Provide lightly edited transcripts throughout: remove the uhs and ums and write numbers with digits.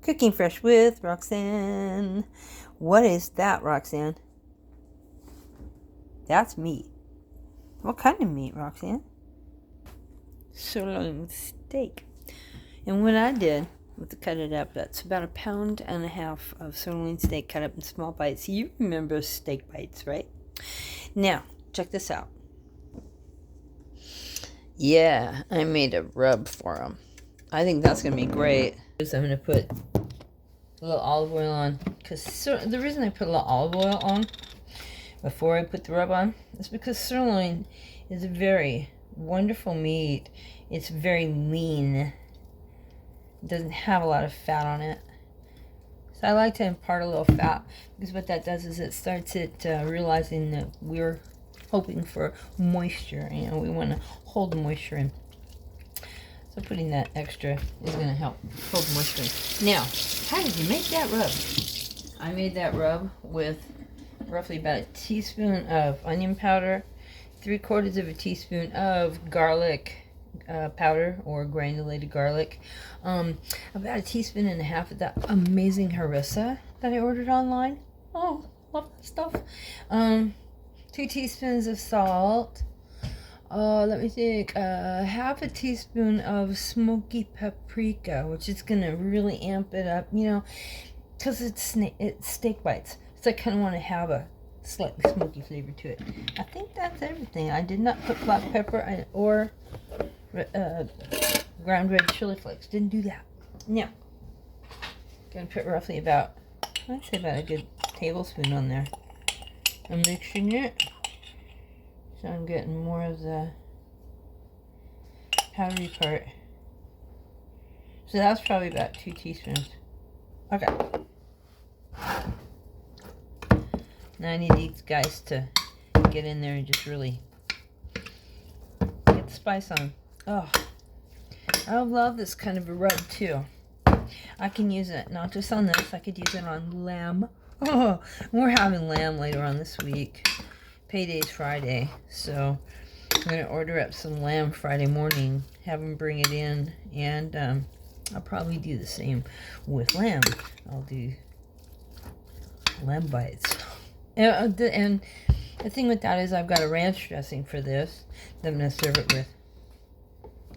Cooking Fresh with Roxanne. What is that, Roxanne? That's meat. What kind of meat, Roxanne? Sirloin steak. And what I did was to cut it up. That's about 1.5 pounds of sirloin steak cut up in small bites. You remember steak bites, right? Now, check this out. Yeah, I made a rub for them. I think that's going to be great. I'm going to put a little olive oil on. Because the reason I put a little olive oil on before I put the rub on is because sirloin is a very wonderful meat. It's very lean. It doesn't have a lot of fat on it. So I like to impart a little fat because what that does is it starts realizing that we're hoping for moisture. You know, we want to hold the moisture in. So putting that extra is going to help hold moisture in. Now, how did you make that rub? I made that rub with roughly about a teaspoon of onion powder, 3/4 of a teaspoon of garlic powder or granulated garlic, about 1.5 teaspoons of that amazing Harissa that I ordered online. Oh, love that stuff. 2 teaspoons of salt. Let me think. 1/2 teaspoon of smoky paprika, which is gonna really amp it up. You know, because it's steak bites, so I kind of want to have a slightly smoky flavor to it. I think that's everything. I did not put black pepper or ground red chili flakes. Didn't do that. Now, gonna put roughly about, I'd say about a good tablespoon on there. I'm mixing it so I'm getting more of the powdery part. So that's probably about 2 teaspoons. Okay. Now I need these guys to get in there and just really get the spice on them. Oh, I love this kind of a rub too. I can use it not just on this, I could use it on lamb. Oh, we're having lamb later on this week. Payday's Friday, so I'm going to order up some lamb Friday morning, have them bring it in, and I'll probably do the same with lamb. I'll do lamb bites. And the thing with that is I've got a ranch dressing for this that I'm going to serve it with.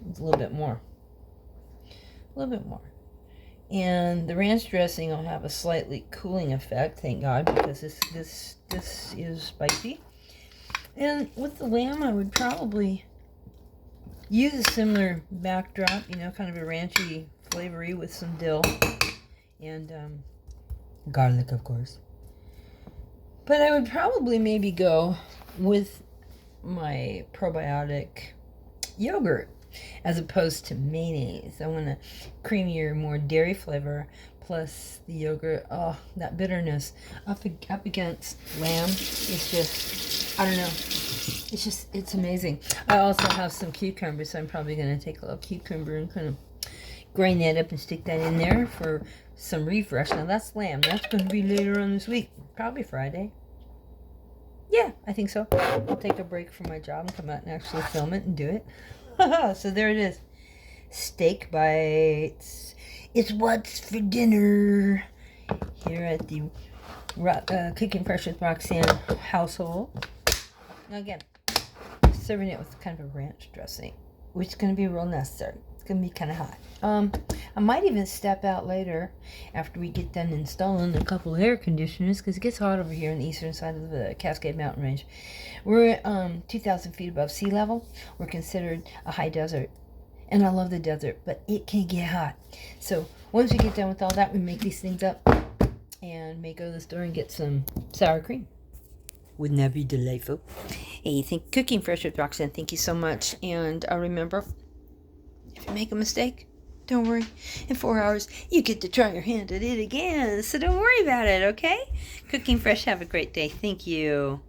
It's a little bit more. A little bit more. And the ranch dressing will have a slightly cooling effect, thank God, because this is spicy. And with the lamb, I would probably use a similar backdrop, you know, kind of a ranchy flavory with some dill and garlic, of course. But I would probably maybe go with my probiotic yogurt as opposed to mayonnaise. I want a creamier, more dairy flavor, plus the yogurt. Oh, that bitterness up against lamb is just, I don't know. It's amazing. I also have some cucumber, so I'm probably going to take a little cucumber and kind of grind that up and stick that in there for some refresh. Now that's lamb. That's going to be later on this week, probably Friday. Yeah, I think so. I'll take a break from my job and come out and actually film it and do it. So there it is. Steak bites. It's what's for dinner here at the Cooking Fresh with Roxanne household. Now again, serving it with kind of a ranch dressing, which is going to be real necessary. It's going to be kind of hot. I might even step out later after we get done installing a couple of air conditioners because it gets hot over here on the eastern side of the Cascade Mountain Range. We're 2,000 feet above sea level. We're considered a high desert. And I love the desert, but it can get hot. So once we get done with all that, we make these things up and may go to the store and get some sour cream. Wouldn't that be delightful? Hey, Cooking Fresh with Roxanne, thank you so much. And remember, if you make a mistake, don't worry. In 4 hours, you get to try your hand at it again. So don't worry about it, okay? Cooking Fresh, have a great day. Thank you.